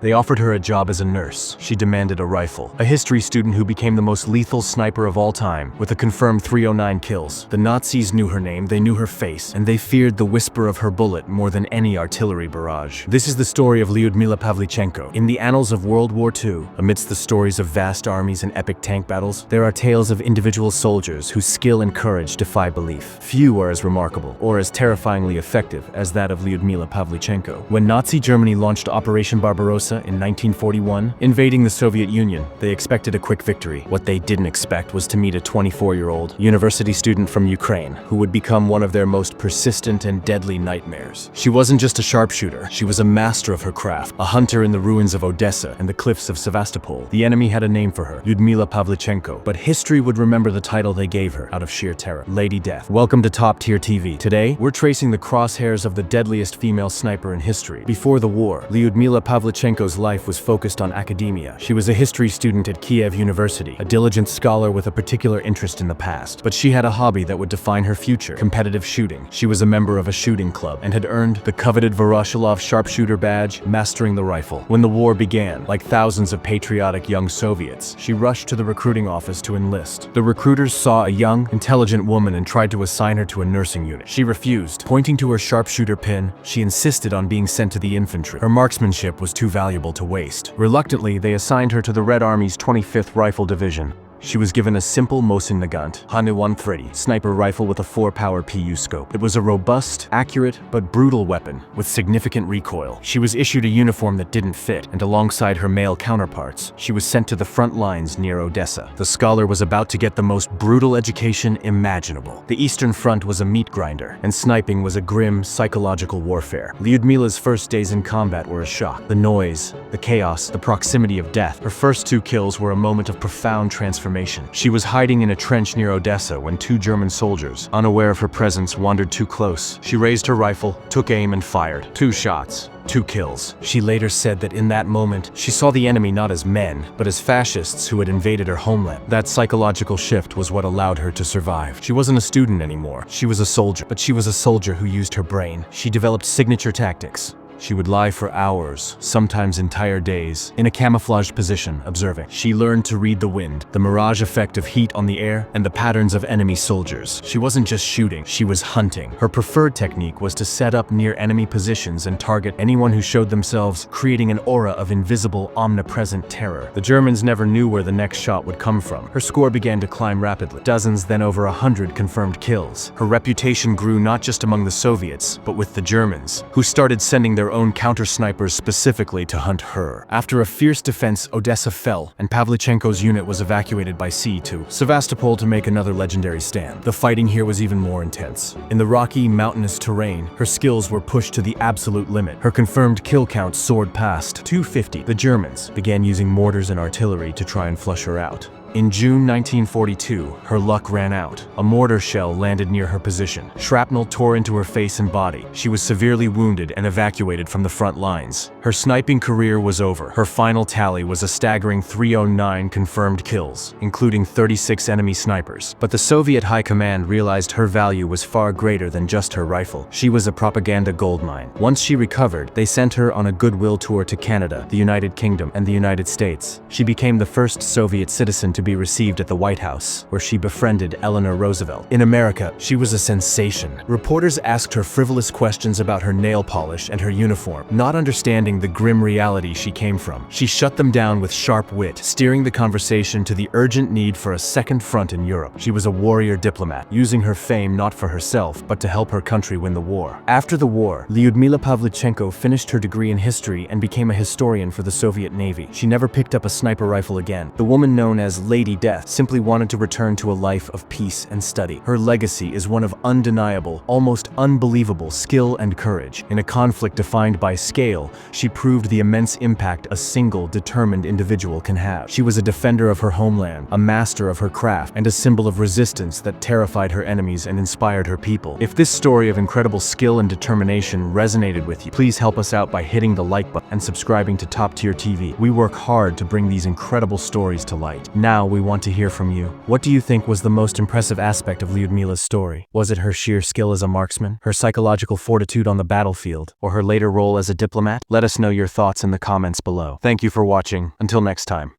They offered her a job as a nurse. She demanded a rifle. A history student who became the most lethal sniper of all time, with a confirmed 309 kills. The Nazis knew her name, they knew her face, and they feared the whisper of her bullet more than any artillery barrage. This is the story of Lyudmila Pavlichenko. In the annals of World War II, amidst the stories of vast armies and epic tank battles, there are tales of individual soldiers whose skill and courage defy belief. Few are as remarkable, or as terrifyingly effective, as that of Lyudmila Pavlichenko. When Nazi Germany launched Operation Barbarossa in 1941, invading the Soviet Union, they expected a quick victory. What they didn't expect was to meet a 24-year-old university student from Ukraine who would become one of their most persistent and deadly nightmares. She wasn't just a sharpshooter, she was a master of her craft, a hunter in the ruins of Odessa and the cliffs of Sevastopol. The enemy had a name for her, Lyudmila Pavlichenko, but history would remember the title they gave her out of sheer terror: Lady Death. Welcome to Top Tier TV. Today, we're tracing the crosshairs of the deadliest female sniper in history. Before the war, Lyudmila Pavlichenko's life was focused on academia. She was a history student at Kiev University, a diligent scholar with a particular interest in the past. But she had a hobby that would define her future: competitive shooting. She was a member of a shooting club and had earned the coveted Voroshilov sharpshooter badge, mastering the rifle. When the war began, like thousands of patriotic young Soviets, she rushed to the recruiting office to enlist. The recruiters saw a young, intelligent woman and tried to assign her to a nursing unit. She refused. Pointing to her sharpshooter pin, she insisted on being sent to the infantry. Her marksmanship was too valuable to waste. Reluctantly, they assigned her to the Red Army's 25th Rifle Division. She was given a simple Mosin-Nagant HANU 130 sniper rifle with a 4-power PU scope. It was a robust, accurate, but brutal weapon with significant recoil. She was issued a uniform that didn't fit, and alongside her male counterparts, she was sent to the front lines near Odessa. The scholar was about to get the most brutal education imaginable. The Eastern Front was a meat grinder, and sniping was a grim, psychological warfare. Lyudmila's first days in combat were a shock. The noise, the chaos, the proximity of death. Her first 2 kills were a moment of profound transformation. She was hiding in a trench near Odessa when 2 German soldiers, unaware of her presence, wandered too close. She raised her rifle, took aim, and fired. 2 shots. 2 kills. She later said that in that moment, she saw the enemy not as men, but as fascists who had invaded her homeland. That psychological shift was what allowed her to survive. She wasn't a student anymore. She was a soldier, but she was a soldier who used her brain. She developed signature tactics. She would lie for hours, sometimes entire days, in a camouflaged position, observing. She learned to read the wind, the mirage effect of heat on the air, and the patterns of enemy soldiers. She wasn't just shooting, she was hunting. Her preferred technique was to set up near enemy positions and target anyone who showed themselves, creating an aura of invisible, omnipresent terror. The Germans never knew where the next shot would come from. Her score began to climb rapidly. Dozens, then over 100 confirmed kills. Her reputation grew not just among the Soviets, but with the Germans, who started sending their own counter-snipers specifically to hunt her. After a fierce defense, Odessa fell, and Pavlichenko's unit was evacuated by sea to Sevastopol to make another legendary stand. The fighting here was even more intense. In the rocky, mountainous terrain, her skills were pushed to the absolute limit. Her confirmed kill count soared past 250. The Germans began using mortars and artillery to try and flush her out. In June 1942, her luck ran out. A mortar shell landed near her position. Shrapnel tore into her face and body. She was severely wounded and evacuated from the front lines. Her sniping career was over. Her final tally was a staggering 309 confirmed kills, including 36 enemy snipers. But the Soviet High Command realized her value was far greater than just her rifle. She was a propaganda goldmine. Once she recovered, they sent her on a goodwill tour to Canada, the United Kingdom, and the United States. She became the first Soviet citizen to be received at the White House, where she befriended Eleanor Roosevelt. In America, she was a sensation. Reporters asked her frivolous questions about her nail polish and her uniform, not understanding the grim reality she came from. She shut them down with sharp wit, steering the conversation to the urgent need for a second front in Europe. She was a warrior diplomat, using her fame not for herself, but to help her country win the war. After the war, Lyudmila Pavlichenko finished her degree in history and became a historian for the Soviet Navy. She never picked up a sniper rifle again. The woman known as Lady Death simply wanted to return to a life of peace and study. Her legacy is one of undeniable, almost unbelievable skill and courage. In a conflict defined by scale, she proved the immense impact a single, determined individual can have. She was a defender of her homeland, a master of her craft, and a symbol of resistance that terrified her enemies and inspired her people. If this story of incredible skill and determination resonated with you, please help us out by hitting the like button and subscribing to Top Tier TV. We work hard to bring these incredible stories to light. Now, Now we want to hear from you. What do you think was the most impressive aspect of Lyudmila's story? Was it her sheer skill as a marksman, her psychological fortitude on the battlefield, or her later role as a diplomat? Let us know your thoughts in the comments below. Thank you for watching. Until next time.